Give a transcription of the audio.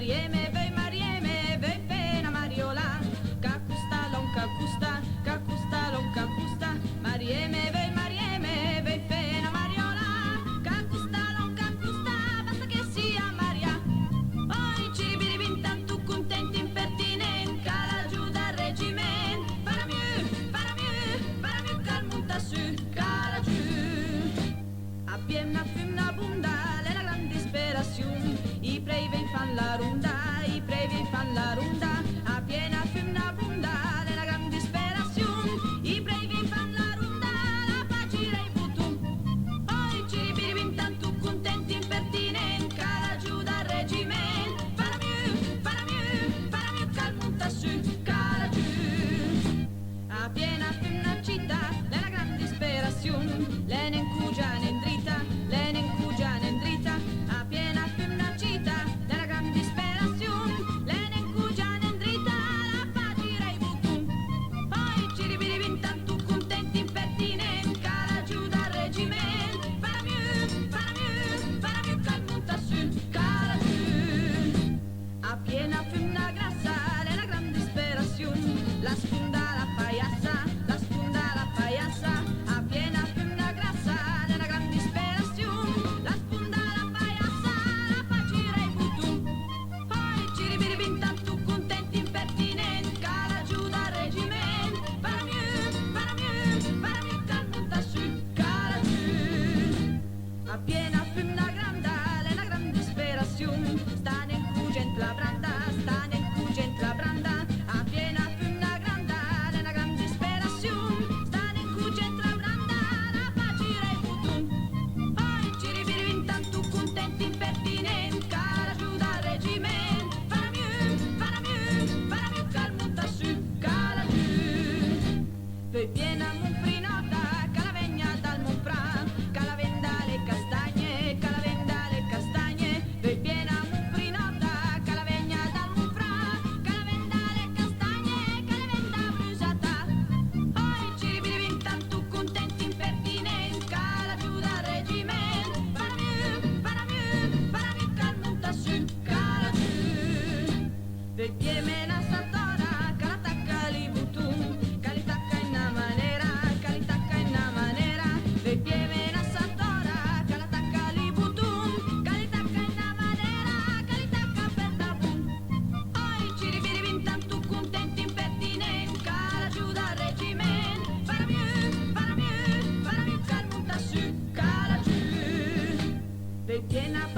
Marieme, vei pena Mariola, cacusta, lon cacusta, cacusta, lon cacusta, Marieme, vei pena Mariola, cacusta, lon cacusta, basta che sia Maria. Poi ci biribin tanto contenti, impertinenti, cala giù dal reggimento, para mieux, cal monta su, cala giù. Appena fumna bunda, è la gran disperazione, i previ fan la ronda, i previ fan la ronda, appena fumna bunda, è la gran disperazione, i previ fan la ronda, la facile i button. Poi ci ribiribin tanto contenti, impertinenti, cala giù dal reggimento, para mieux, cal monta su, cala giù. Appena fumna città, è la gran disperazione, le ne incugia ne drita, le ne incugia ne drita, appena fumna città, è la gran disperazione, le ne incugia ne drita, la facile i button. Poi ci ribiribin tanto contenti, impertinenti, cala giù dal reggimento, para mieux, cal monta su, cala giù. Appena fumna grassa, è la gran disperazione, la sfonda la paiassa, la sfonda la paiassa, appena fumna grassa, è la gran disperazione, la sfonda la paiassa, la facile i button. Poi ci ribiribin tanto contenti, impertinenti, cala giù dal reggimento, para mieux, cal monta su, cala giù. Appena fumna granda, è la gran disperazione, sta nel cugent la branda, sta nel cugent la branda, appena fumna granda, è la gran disperazione, sta nel cugent la branda, la facile i button. Poi ci ribiribin tanto contenti, impertinenti, cala giù dal reggimento, para mieux, cal monta su, cala giù. Poi piena monfrinata, calavegna dal monfra, calavenda le castagne, calavenda le castagne, poi piena monfrinata, calavegna dal monfra, calavenda le castagne, calavenda brusata. Poi ci ribiribin tanto contenti, impertinenti, cala giù dal reggimento, para mieux, cal monta su, cala giù. Poi piena sartora, cala tacca li button, cali tacca in una maniera, cali tacca in una maniera, poi piena sartora, cala tacca li button, cali tacca in una maniera, cali tacca per da bun. Poi ci ribiribin tanto contenti, impertinenti, cala giù dal reggimento, para mieux, cal monta su, cala giù. Poi piena